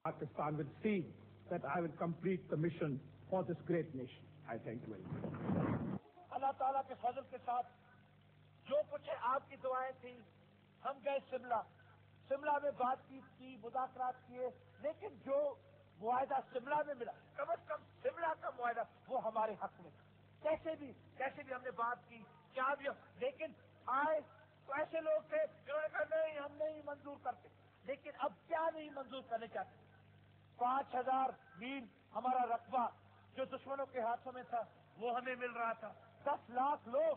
Pakistan will see that I will complete the mission for this great nation. I thank you very much. اللہ تعالیٰ کے فضل کے ساتھ جو کچھ ہے آپ کی دعائیں تھیں. ہم گئے شملہ میں بات چیت کی, مذاکرات کیے, لیکن جو معاہدہ شملہ میں ملا, کم از کم شملہ کا معاہدہ وہ ہمارے حق میں. کیسے بھی ہم نے بات کی, کیا بھی, لیکن آئے تو ایسے لوگ تھے جنہوں نے کہا نہیں ہم نہیں منظور کرتے. لیکن اب کیا نہیں منظور کرنے چاہتے؟ 5000 میل ہمارا رقبہ جو دشمنوں کے ہاتھوں میں تھا وہ ہمیں مل رہا تھا. 10 لاکھ لوگ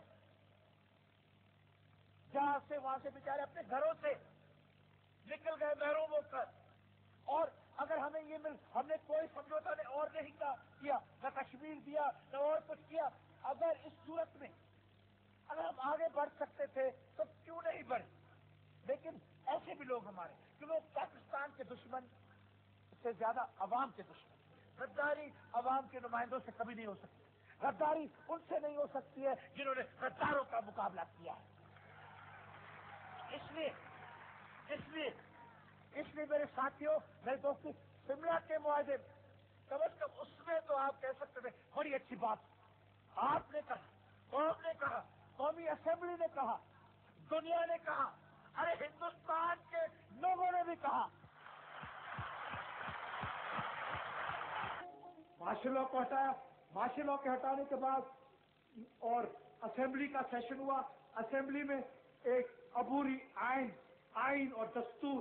جہاں سے وہاں سے بیچارے اپنے گھروں سے نکل گئے محروم ہو کر. اور اگر ہمیں یہ ہم نے کوئی سمجھوتا نے اور نہیں کیا, نہ کشمیر دیا نہ اور کچھ کیا. اگر اس صورت میں اگر ہم آگے بڑھ سکتے تھے تو کیوں نہیں بڑھے؟ لیکن ایسے بھی لوگ ہمارے, کیونکہ پاکستان کے دشمن سے زیادہ عوام کے دشمن. غداری عوام کے نمائندوں سے کبھی نہیں ہو سکتی. غداری ان سے نہیں ہو سکتی ہے جنہوں نے غداروں کا مقابلہ کیا ہے. اس لیے میرے ساتھیوں, میرے دوستوں, شملہ کے معاہدے کم از کم اس میں تو آپ کہہ سکتے تھے بڑی اچھی بات آپ نے کہا, قوم نے کہا, قومی اسمبلی نے کہا, دنیا نے کہا, ارے ہندوستان کے لوگوں نے بھی کہا. مارشل لا کو ہٹایا. مارشل لا کے ہٹانے کے بعد اور اسمبلی کا سیشن ہوا. اسمبلی میں ایک عبوری آئین اور دستور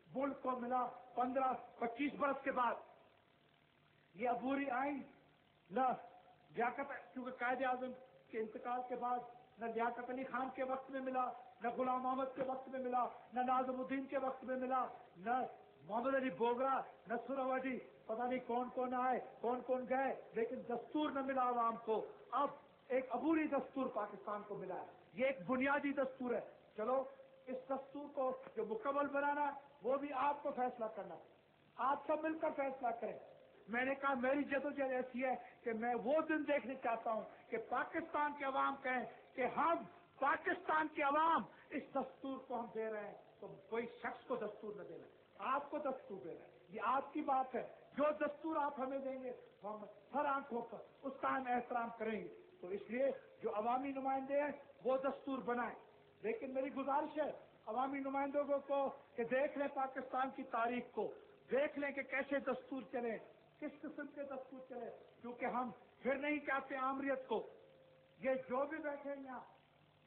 ملک کو ملا 15-25 برس کے بعد. یہ عبوری آئین نہ لیاقت, کیونکہ قائد اعظم کے انتقال کے بعد نہ لیاقت علی خان کے وقت میں ملا, نہ غلام احمد کے وقت میں ملا, نہ ناظم الدین کے وقت میں ملا, نہ محمد علی بوگرا, نہ سہروردی, پتہ نہیں کون کون آئے کون کون گئے, لیکن دستور نہ ملا عوام کو. اب ایک عبوری دستور پاکستان کو ملا ہے. یہ ایک بنیادی دستور ہے. چلو اس دستور کو جو مکمل بنانا وہ بھی آپ کو فیصلہ کرنا ہے. آپ سب مل کر فیصلہ کریں. میں نے کہا میری جدوجہد ایسی ہے کہ میں وہ دن دیکھنے چاہتا ہوں کہ پاکستان کے عوام کہیں کہ ہم پاکستان کے عوام اس دستور کو ہم دے رہے ہیں, تو کوئی شخص کو دستور نہ دینا, آپ کو دستور دے رہے ہیں. یہ آپ کی بات ہے. جو دستور آپ ہمیں دیں گے ہم ہر آنکھ ہو کر اس کا ہم احترام کریں گے. تو اس لیے جو عوامی نمائندے ہیں وہ دستور بنائیں. لیکن میری گزارش ہے عوامی نمائندوں کو کہ دیکھ لیں پاکستان کی تاریخ کو, دیکھ لیں کہ کیسے دستور چلے, کس قسم کے دستور چلے. کیونکہ ہم پھر نہیں کہتے آمریت کو. یہ جو بھی بیٹھے ہیں یہاں,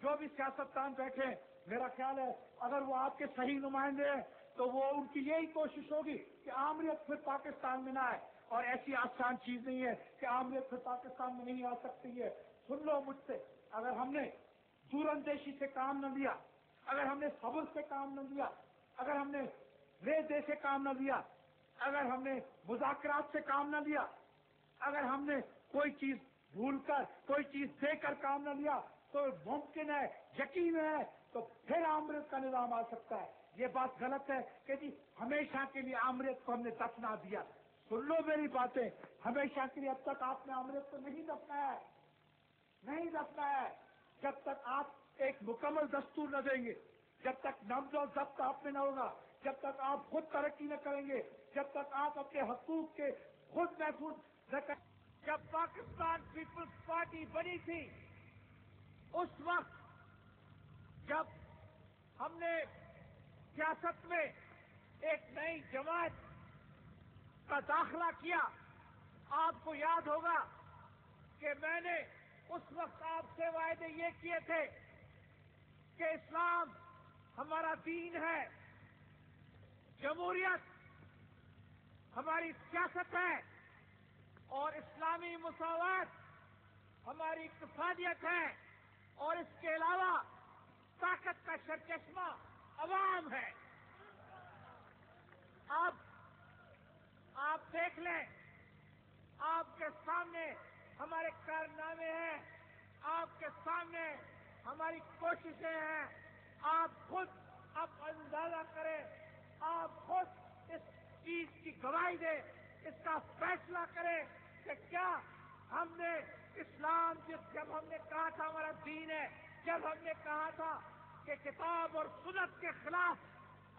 جو بھی سیاستدان بیٹھے ہیں, میرا خیال ہے اگر وہ آپ کے صحیح نمائندے ہیں تو وہ ان کی یہی کوشش ہوگی کہ آمریت پھر پاکستان میں نہ آئے. اور ایسی آسان چیز نہیں ہے کہ آمریت پھر پاکستان میں نہیں آ سکتی ہے. سن لو مجھ سے, اگر ہم نے دور اندیشی سے کام نہ لیا, اگر ہم نے صبر سے کام نہ لیا, اگر ہم نے لے دے سے کام نہ لیا, اگر ہم نے مذاکرات سے کام نہ لیا, اگر ہم نے کوئی چیز بھول کر کوئی چیز دے کر کام نہ لیا, تو ممکن ہے, یقین ہے, تو پھر آمریت کا نظام آ سکتا ہے. یہ بات غلط ہے کہ جی ہمیشہ کے لیے آمریت کو ہم نے دفنا دیا. سن لو میری باتیں, ہمیشہ کے لیے اب تک آپ نے آمریت کو نہیں دفنایا ہے, نہیں دفنایا ہے. جب تک آپ ایک مکمل دستور نہ دیں گے, جب تک نبض و ضبط آپ میں نہ ہوگا, جب تک آپ خود ترقی نہ کریں گے, جب تک آپ اپنے حقوق کے خود محفوظ نہ کریں. جب پاکستان پیپلز پارٹی بنی تھی اس وقت جب ہم نے سیاست میں ایک نئی جماعت کا داخلہ کیا, آپ کو یاد ہوگا کہ میں نے اس وقت آپ سے وعدے یہ کیے تھے کہ اسلام ہمارا دین ہے, جمہوریت ہماری سیاست ہے, اور اسلامی مساوات ہماری اقتصادیت ہے, اور اس کے علاوہ طاقت کا سرچشمہ عوام ہے. آپ دیکھ لیں, آپ کے سامنے ہمارے کارنامے ہیں, آپ کے سامنے ہماری کوششیں ہیں. آپ خود اب اندازہ کریں, آپ خود اس چیز کی گواہی دیں, اس کا فیصلہ کریں کہ کیا ہم نے اسلام جب ہم نے کہا تھا ہمارا دین ہے, جب ہم نے کہا تھا کہ کتاب اور سنت کے خلاف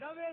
90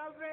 90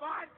5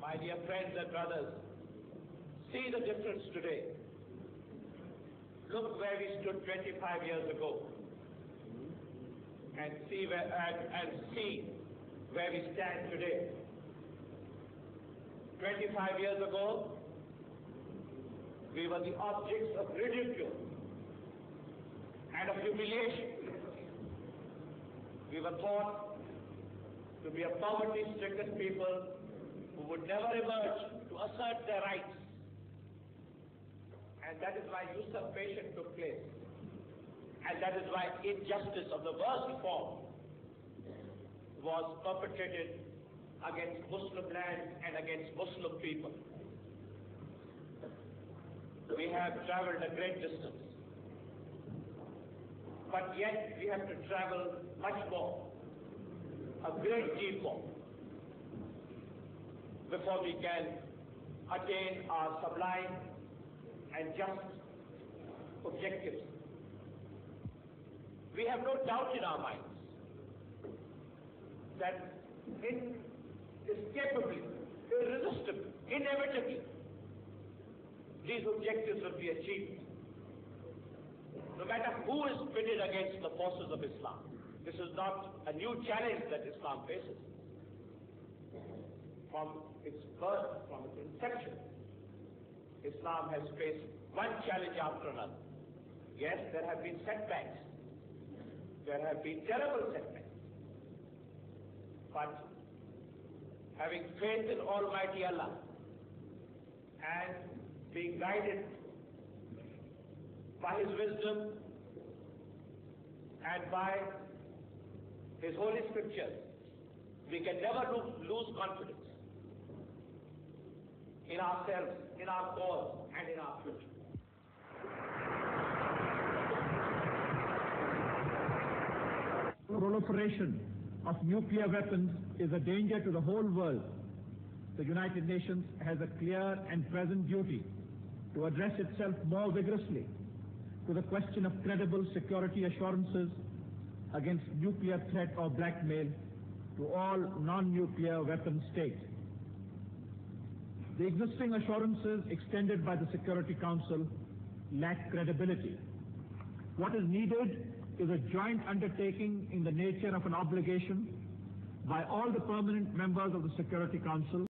My dear friends and brothers, see the difference today. Look where we stood 25 years ago, and see where we stand today. 25 years ago, we were the objects of ridicule and of humiliation. We were thought to be a poverty-stricken people who would never emerge to assert their rights. And that is why usurpation took place. And that is why injustice of the worst form was perpetrated against Muslim land and against Muslim people. We have traveled a great distance, but yet we have to travel much more, a great deal more, before we can attain our sublime and just objectives. We have no doubt in our minds that inescapably, irresistibly, inevitably, these objectives will be achieved, no matter who is pitted against the forces of Islam. This is not a new challenge that Islam faces. From its birth, from its inception, Islam has faced one challenge after another. Yes, there have been setbacks. There have been terrible setbacks. But having faith in Almighty Allah and being guided by His wisdom and by His holy scriptures, we can never lose confidence in ourselves, in our cause, and in our future. Proliferation of nuclear weapons is a danger to the whole world. The United Nations has a clear and present duty to address itself more vigorously to the question of credible security assurances against nuclear threat or blackmail to all non-nuclear weapon states. The existing assurances extended by the Security Council lack credibility. What is needed is a joint undertaking in the nature of an obligation by all the permanent members of the Security Council